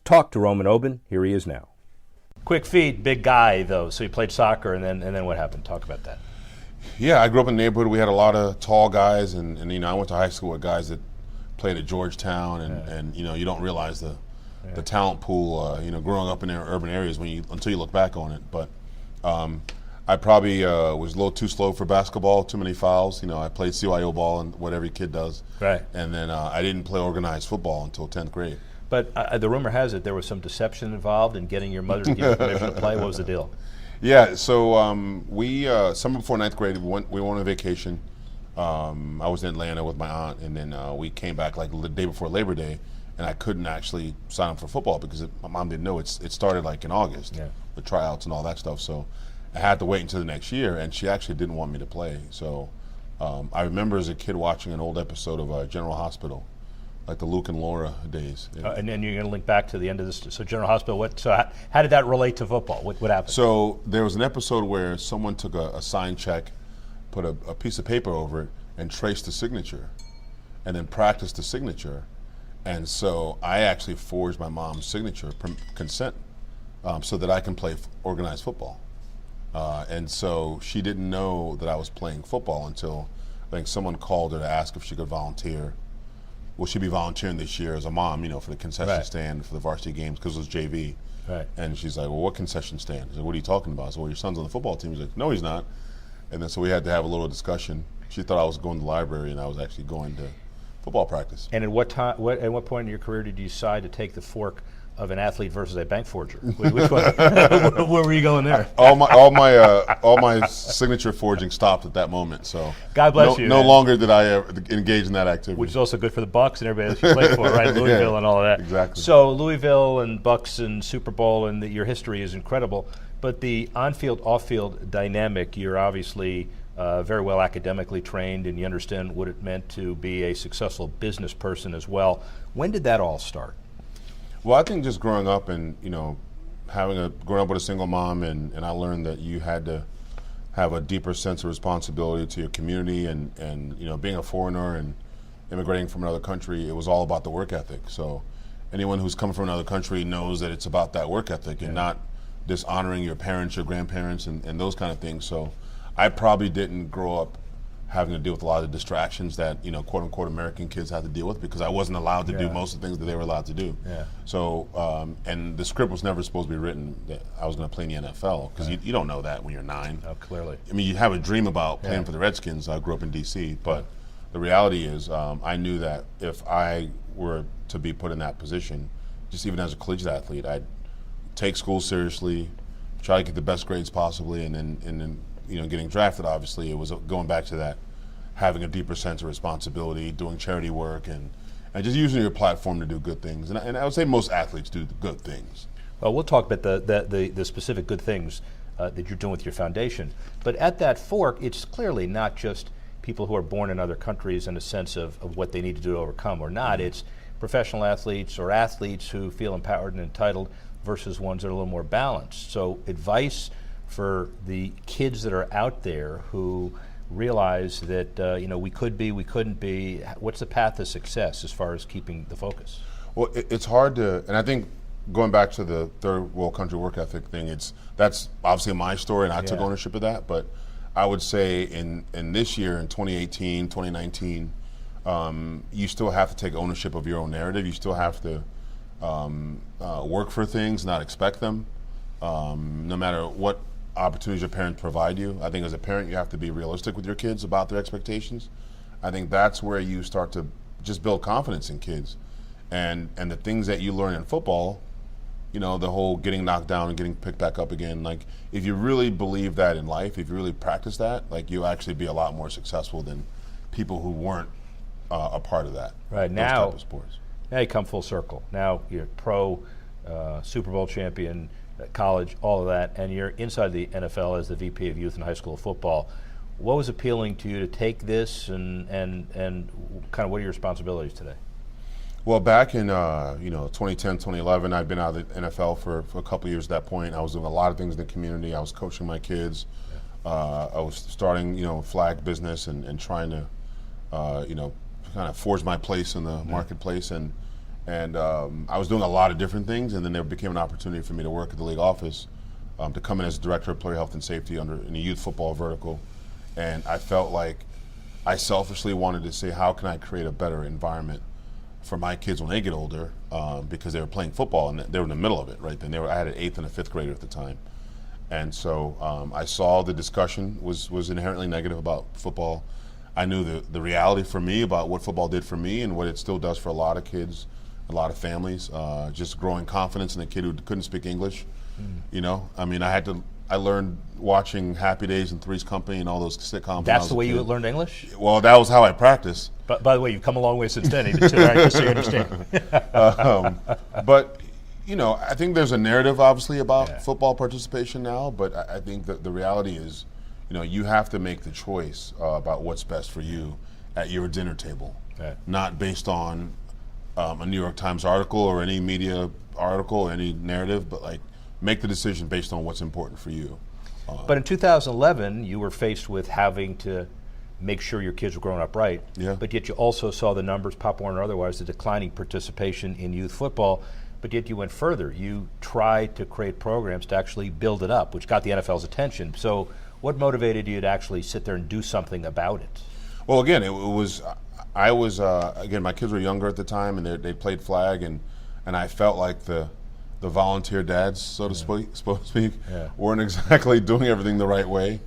talk to Roman Oben. Here he is now. Quick feet, big guy though. So you played soccer, and then what happened? Talk about that. Yeah, I grew up in the neighborhood. We had a lot of tall guys, and I went to high school with guys that played at Georgetown, and you don't realize the talent pool, growing up in urban areas until you look back on it. But I probably was a little too slow for basketball, too many fouls. I played CYO ball and what every kid does. Right. And then I didn't play organized football until 10th grade. But the rumor has it there was some deception involved in getting your mother to give you permission to play. What was the deal? Yeah, so we summer before 9th grade, we went on a vacation. I was in Atlanta with my aunt, and then we came back like the day before Labor Day, and I couldn't actually sign up for football because my mom didn't know. It started like in August, the tryouts and all that stuff. So I had to wait until the next year, and she actually didn't want me to play. So I remember as a kid watching an old episode of General Hospital, like the Luke and Laura days. And then you're going to link back to the end of this. So General Hospital, how did that relate to football? What happened? So there was an episode where someone took a signed check, put a piece of paper over it, and traced the signature, and then practiced the signature. And so I actually forged my mom's signature, consent, so that I can play organized football. And so she didn't know that I was playing football until I think someone called her to ask if she could volunteer. Will she be volunteering this year as a mom, for the concession stand for the varsity games because it was JV. Right. And she's like, well, what concession stand? I said, what are you talking about? I said, well, your son's on the football team. He's like, no, he's not. And then so we had to have a little discussion. She thought I was going to the library, and I was actually going to football practice. And at what point in your career did you decide to take the fork of an athlete versus a bank forger? Which one? Where were you going there? All my signature forging stopped at that moment. So God bless you. No longer did I ever engage in that activity. Which is also good for the Bucks and everybody else you played for, right? Louisville and all of that. Exactly. So Louisville and Bucks and Super Bowl and your history is incredible. But the on-field, off-field dynamic, you're obviously very well academically trained, and you understand what it meant to be a successful business person as well. When did that all start? Well, I think just growing up and, growing up with a single mom, and I learned that you had to have a deeper sense of responsibility to your community, and being a foreigner and immigrating from another country, it was all about the work ethic. So anyone who's come from another country knows that it's about that work ethic and not dishonoring your parents, your grandparents, and those kind of things. So I probably didn't grow up having to deal with a lot of distractions that, quote unquote American kids have to deal with, because I wasn't allowed to do most of the things that they were allowed to do. Yeah. So, and the script was never supposed to be written that I was going to play in the NFL, because you don't know that when you're 9. Oh, clearly. I mean, you have a dream about playing for the Redskins. I grew up in D.C., but the reality is I knew that if I were to be put in that position, just even as a collegiate athlete, I'd take school seriously, try to get the best grades possibly, and then getting drafted, obviously, it was going back to that, having a deeper sense of responsibility, doing charity work, and just using your platform to do good things. And I would say most athletes do good things. Well, we'll talk about the specific good things that you're doing with your foundation. But at that fork, it's clearly not just people who are born in other countries in a sense of what they need to do to overcome or not. It's professional athletes or athletes who feel empowered and entitled versus ones that are a little more balanced. So advice for the kids that are out there who realize that we could be, we couldn't be. What's the path to success as far as keeping the focus? Well, it's hard to, and I think going back to the third world country work ethic thing, that's obviously my story, and I took ownership of that. But I would say in this year, in 2018, 2019, you still have to take ownership of your own narrative. You still have to work for things, not expect them, no matter what opportunities your parents provide you. I think as a parent, you have to be realistic with your kids about their expectations. I think that's where you start to just build confidence in kids. And the things that you learn in football, the whole getting knocked down and getting picked back up again, like if you really believe that in life, if you really practice that, like you'll actually be a lot more successful than people who weren't a part of that. Right, those now, type of sports. Now you come full circle. Now you're pro, Super Bowl champion, college, all of that, and you're inside the NFL as the VP of Youth and High School Football. What was appealing to you to take this, and kind of what are your responsibilities today? Well, back in 2010, 2011, I'd been out of the NFL for a couple of years at that point. I was doing a lot of things in the community. I was coaching my kids. I was starting, flag business and trying to, kind of forge my place in the marketplace. And And I was doing a lot of different things, and then there became an opportunity for me to work at the league office, to come in as director of player health and safety in the youth football vertical. And I felt like I selfishly wanted to say, how can I create a better environment for my kids when they get older, because they were playing football and they were in the middle of it, right? Then I had an 8th and a 5th grader at the time. And so I saw the discussion was inherently negative about football. I knew the reality for me about what football did for me and what it still does for a lot of kids, a lot of families, just growing confidence in a kid who couldn't speak English. You know, I mean, I learned watching Happy Days and Three's Company and all those sitcoms. That's the way you learned English? Well, that was how I practiced. But by the way, you've come a long way since then, just so you understand. But, you know, I think there's a narrative, obviously, about football participation now, but I think that the reality is, you know, you have to make the choice about what's best for you at your dinner table, not based on a New York Times article or any media article or any narrative, but like make the decision based on what's important for you. But in 2011, you were faced with having to make sure your kids were growing up right, but yet you also saw the numbers, Pop Warner or otherwise, the declining participation in youth football, but yet you went further. You tried to create programs to actually build it up, which got the NFL's attention. So what motivated you to actually sit there and do something about it? Well, again, I was again, my kids were younger at the time, and they played flag, and I felt like the volunteer dads, so to speak, weren't exactly doing everything the right way,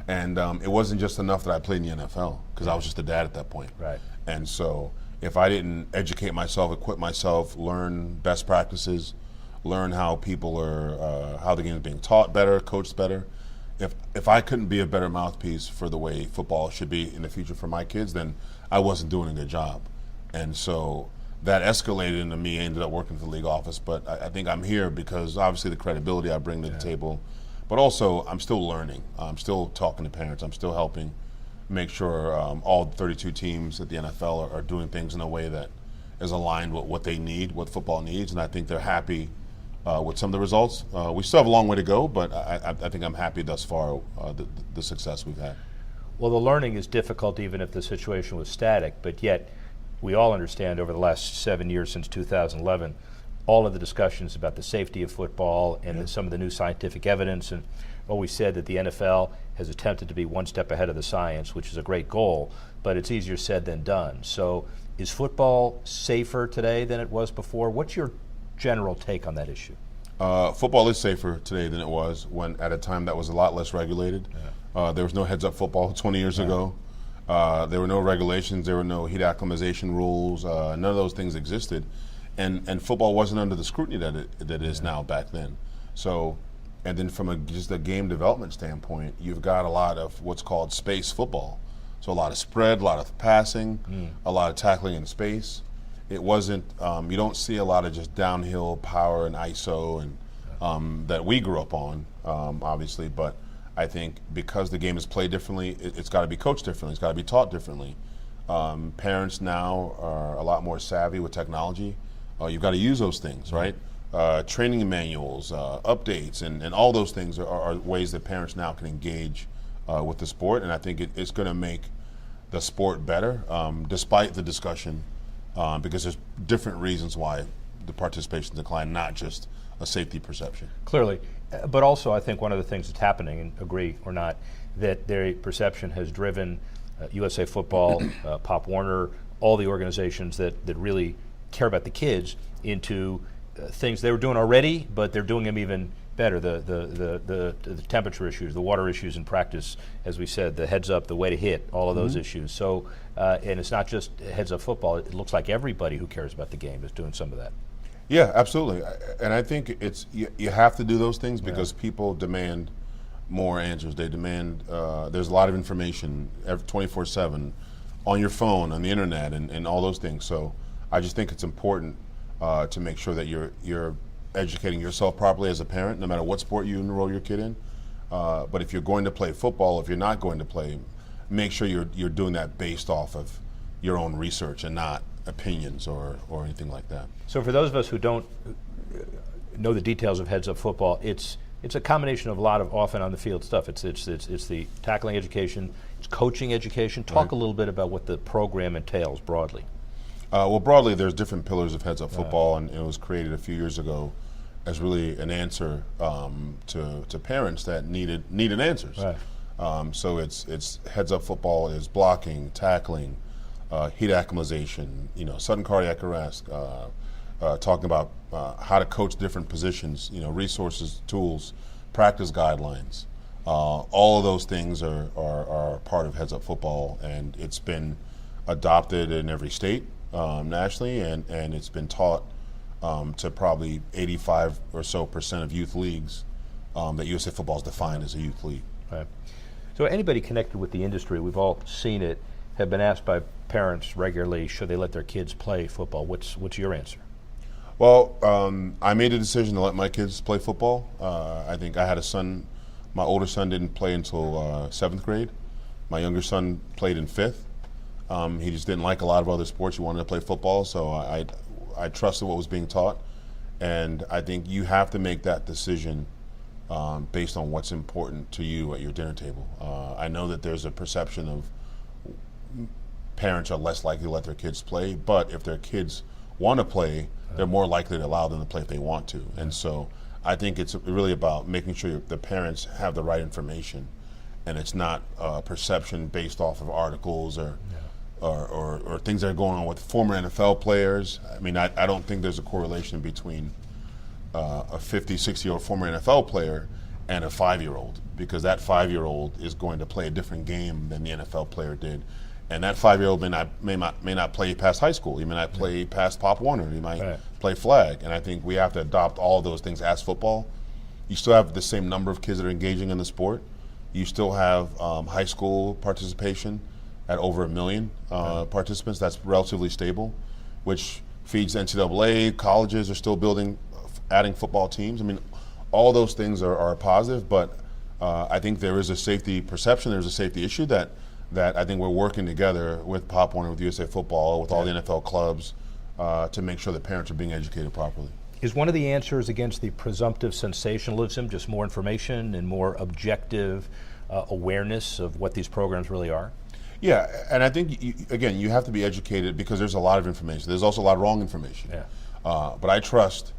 and it wasn't just enough that I played in the NFL, because I was just a dad at that point. Right. And so if I didn't educate myself, equip myself, learn best practices, learn how people are, how the game is being taught better, coached better, if I couldn't be a better mouthpiece for the way football should be in the future for my kids, then I wasn't doing a good job. And so that escalated into me. I ended up working for the league office, but I think I'm here because obviously the credibility I bring to the table, but also I'm still learning. I'm still talking to parents. I'm still helping make sure all 32 teams at the NFL are doing things in a way that is aligned with what they need, what football needs, and I think they're happy with some of the results. We still have a long way to go, but I think I'm happy thus far the success we've had. Well, the learning is difficult even if the situation was static, but yet we all understand over the last 7 years since 2011, all of the discussions about the safety of football and some of the new scientific evidence, and always said that the NFL has attempted to be one step ahead of the science, which is a great goal, but it's easier said than done. So is football safer today than it was before? What's your general take on that issue? Football is safer today than it was when at a time that was a lot less regulated. There was no heads-up football 20 years ago. There were no regulations. There were no heat acclimatization rules. None of those things existed, and football wasn't under the scrutiny that it is now back then. So, and then from just a game development standpoint, you've got a lot of what's called space football. So a lot of spread, a lot of passing, a lot of tackling in space. It wasn't. You don't see a lot of just downhill power and ISO and that we grew up on, obviously, but I think because the game is played differently, it's got to be coached differently. It's got to be taught differently. Parents now are a lot more savvy with technology. You've got to use those things, right? Training manuals, updates, and all those things are ways that parents now can engage with the sport, and I think it's going to make the sport better, despite the discussion, because there's different reasons why the participation declined, not just a safety perception. Clearly. But also, I think one of the things that's happening, and agree or not, that their perception has driven USA Football, Pop Warner, all the organizations that really care about the kids into things they were doing already, but they're doing them even better. The temperature issues, the water issues in practice, as we said, the heads up, the way to hit, all of those issues. So, and it's not just heads up football. It looks like everybody who cares about the game is doing some of that. Yeah, absolutely, and I think it's you have to do those things because people demand more answers. They demand. There's a lot of information 24/7 on your phone, on the internet, and all those things. So I just think it's important to make sure that you're educating yourself properly as a parent, no matter what sport you enroll your kid in. But if you're going to play football, if you're not going to play, make sure you're doing that based off of your own research and not opinions or anything like that. So for those of us who don't know the details of heads-up football, it's a combination of a lot of often on the field stuff. It's the tackling education, it's coaching education. Talk a little bit about what the program entails broadly. Well, broadly, there's different pillars of heads up football, and it was created a few years ago as really an answer to parents that needed answers. Right. So it's heads up football is blocking, tackling, heat acclimatization, sudden cardiac arrest, talking about how to coach different positions, resources, tools, practice guidelines. All of those things are part of heads up football, and it's been adopted in every state nationally, and it's been taught to probably 85% or so of youth leagues that USA Football is defined as a youth league. Right. So anybody connected with the industry, we've all seen it, have been asked by parents regularly, should they let their kids play football? What's your answer? Well, I made a decision to let my kids play football. I think I had a son. My older son didn't play until 7th grade. My younger son played in 5th. He just didn't like a lot of other sports. He wanted to play football, so I trusted what was being taught. And I think you have to make that decision based on what's important to you at your dinner table. I know that there's a perception of parents are less likely to let their kids play, but if their kids want to play, they're more likely to allow them to play if they want to. And so I think it's really about making sure the parents have the right information, and it's not perception based off of articles or things that are going on with former NFL players. I mean, I don't think there's a correlation between a 50, 60-year-old former NFL player and a 5-year-old, because that 5-year-old is going to play a different game than the NFL player did. And that 5-year-old may not play past high school. He may not play past Pop Warner. He might play flag. And I think we have to adopt all of those things as football. You still have the same number of kids that are engaging in the sport. You still have high school participation at over 1 million participants. That's relatively stable, which feeds NCAA. Colleges are still adding football teams. I mean, all those things are positive, but I think there is a safety perception. There's a safety issue that I think we're working together with Pop Warner, with USA Football, with all the NFL clubs to make sure that parents are being educated properly. Is one of the answers against the presumptive sensationalism just more information and more objective awareness of what these programs really are? Yeah, and I think, you have to be educated because there's a lot of information. There's also a lot of wrong information. Yeah. But I trust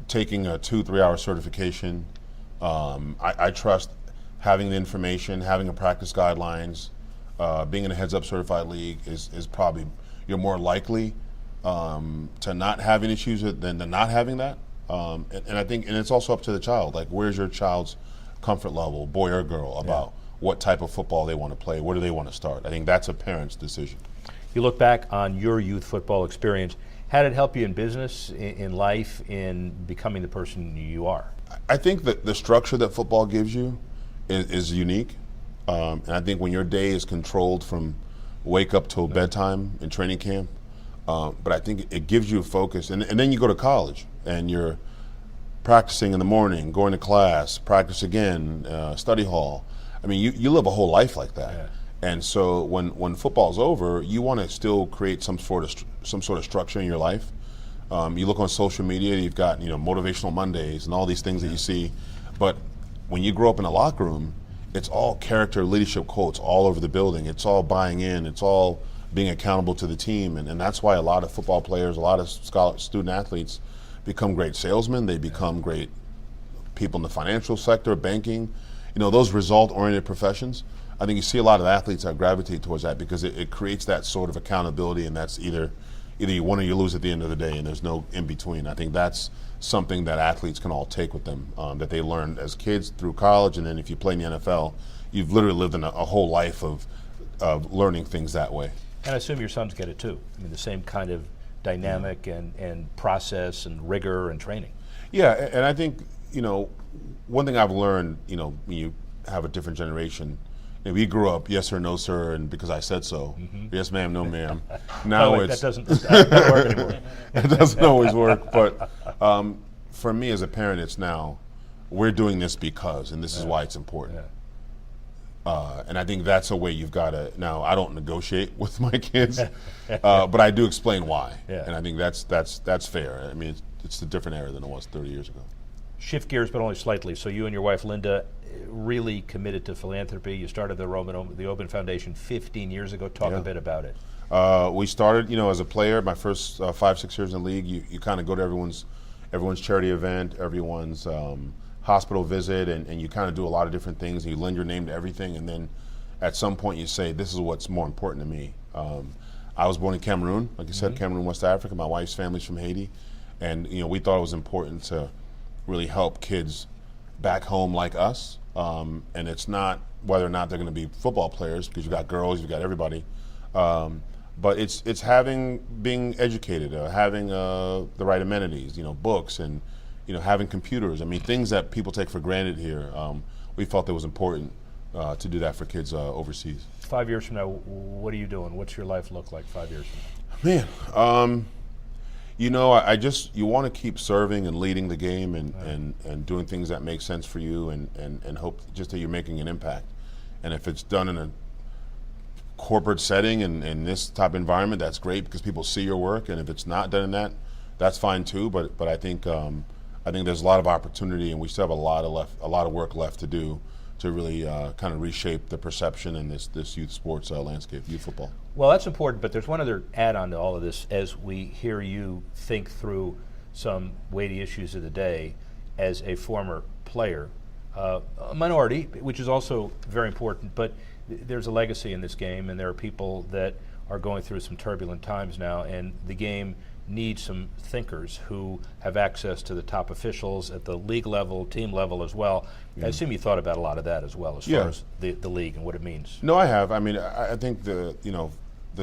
taking a 2-3 hour certification. I trust having the information, having a practice guidelines, being in a heads-up certified league is probably, you're more likely to not having issues than to not having that. And I think, and it's also up to the child. Like, where's your child's comfort level, boy or girl, about what type of football they want to play? Where do they want to start? I think that's a parent's decision. You look back on your youth football experience. How did it help you in business, in life, in becoming the person you are? I think that the structure that football gives you is unique. And I think when your day is controlled from wake up till bedtime in training camp, but I think it gives you a focus. And then you go to college and you're practicing in the morning, going to class, practice again, study hall. I mean, you live a whole life like that. Yeah. And so when football's over, you want to still create some sort of structure in your life. You look on social media, you've got motivational Mondays and all these things that you see. But when you grow up in a locker room, it's all character leadership quotes all over the building. It's all buying in. It's all being accountable to the team. And that's why a lot of football players, a lot of student athletes become great salesmen. They become great people in the financial sector, banking, those result-oriented professions. I think you see a lot of athletes that gravitate towards that because it creates that sort of accountability, and that's either you win or you lose at the end of the day, and there's no in between. I think that's something that athletes can all take with them, that they learned as kids through college, and then if you play in the NFL, you've literally lived in a whole life of learning things that way. And I assume your sons get it too. I mean, the same kind of dynamic and process and rigor and training. Yeah, and I think, one thing I've learned, when you have a different generation, we grew up yes sir, no sir, and because I said so. Mm-hmm. Yes ma'am, no ma'am. Now that doesn't work anymore. It doesn't always work, but for me as a parent, it's now, we're doing this because, and this is why it's important. Yeah. And I think that's a way you've got to, now I don't negotiate with my kids, but I do explain why. Yeah. And I think that's fair. I mean, it's a different era than it was 30 years ago. Shift gears, but only slightly. So you and your wife, Linda, really committed to philanthropy. You started the Oben Foundation 15 years ago. Talk a bit about it. We started, as a player. My first 5-6 years in the league, you kind of go to everyone's charity event, everyone's hospital visit, and you kind of do a lot of different things. And you lend your name to everything, and then at some point you say, "This is what's more important to me." I was born in Cameroon, like you said, Cameroon, West Africa. My wife's family's from Haiti, and we thought it was important to really help kids back home like us. And it's not whether or not they're going to be football players, because you've got girls, you've got everybody. But it's being educated, having the right amenities, books, and having computers. I mean, things that people take for granted here. We felt it was important to do that for kids overseas. 5 years from now, what are you doing? What's your life look like 5 years from now? Man, you want to keep serving and leading the game and doing things that make sense for you and hope just that you're making an impact. And if it's done in a corporate setting and in this type of environment, that's great because people see your work. And if it's not done in that, that's fine too. But I think there's a lot of opportunity, and we still have a lot of work left to do to really kind of reshape the perception in this youth sports landscape, youth football. Well, that's important, but there's one other add-on to all of this as we hear you think through some weighty issues of the day as a former player. A minority, which is also very important, but there's a legacy in this game, and there are people that are going through some turbulent times now, and the game needs some thinkers who have access to the top officials at the league level, team level as well. I assume you thought about a lot of that as well, as far as the league and what it means. No, I have. I mean, I think the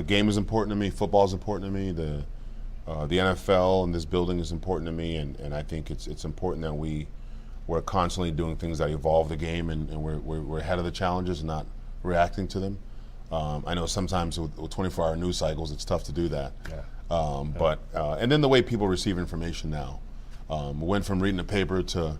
game is important to me. Football is important to me. The NFL and this building is important to me, and I think it's important that we're constantly doing things that evolve the game, and we're ahead of the challenges and not reacting to them. I know sometimes with 24-hour news cycles, it's tough to do that. Yeah. But and then the way people receive information now, we went from reading the paper to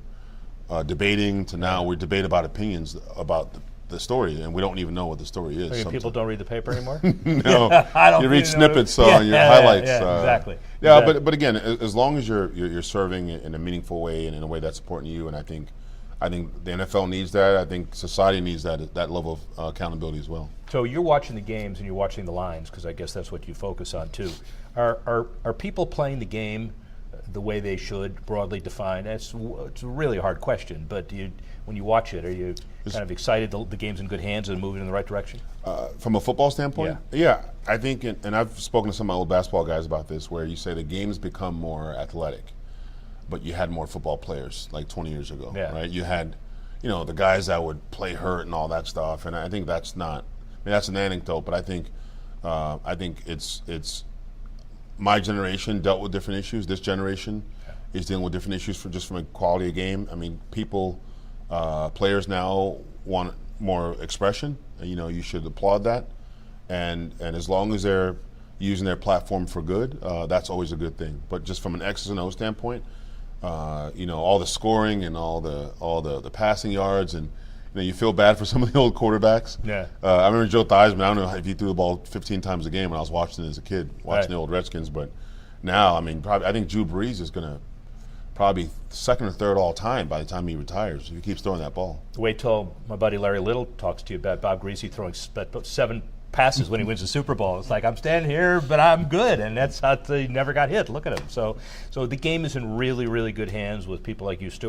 debating to now we debate about opinions about the story, and we don't even know what the story is. So people don't read the paper anymore? No, I don't you read snippets on your highlights. Exactly. Yeah, exactly. But again, as long as you're serving in a meaningful way and in a way that's important to you, and I think the NFL needs that. I think society needs that level of accountability as well. So you're watching the games and you're watching the lines, because I guess that's what you focus on too. Are people playing the game the way they should, broadly defined? It's a really hard question, but when you watch it, are you kind of excited the game's in good hands and moving in the right direction? From a football standpoint? Yeah, I think, and I've spoken to some of my old basketball guys about this, where you say the game's become more athletic, but you had more football players like 20 years ago, right? You had, the guys that would play hurt and all that stuff, and I think that's not, that's an anecdote, but I think it's my generation dealt with different issues. This generation is dealing with different issues from a quality of game. I mean, players now want more expression. You should applaud that, and as long as they're using their platform for good, that's always a good thing. But just from an X's and O standpoint, all the scoring and all the passing yards, and you feel bad for some of the old quarterbacks. Yeah. I remember Joe Theismann. I don't know if he threw the ball 15 times a game when I was watching it as a kid, watching the old Redskins. But now, I think Drew Brees is going to probably second or third all time by the time he retires, if he keeps throwing that ball. Wait till my buddy Larry Little talks to you about Bob Greasy throwing 7 passes when he wins the Super Bowl. It's like, I'm standing here, but I'm good, and that's how he never got hit. Look at him. So the game is in really, really good hands with people like you, Stuart.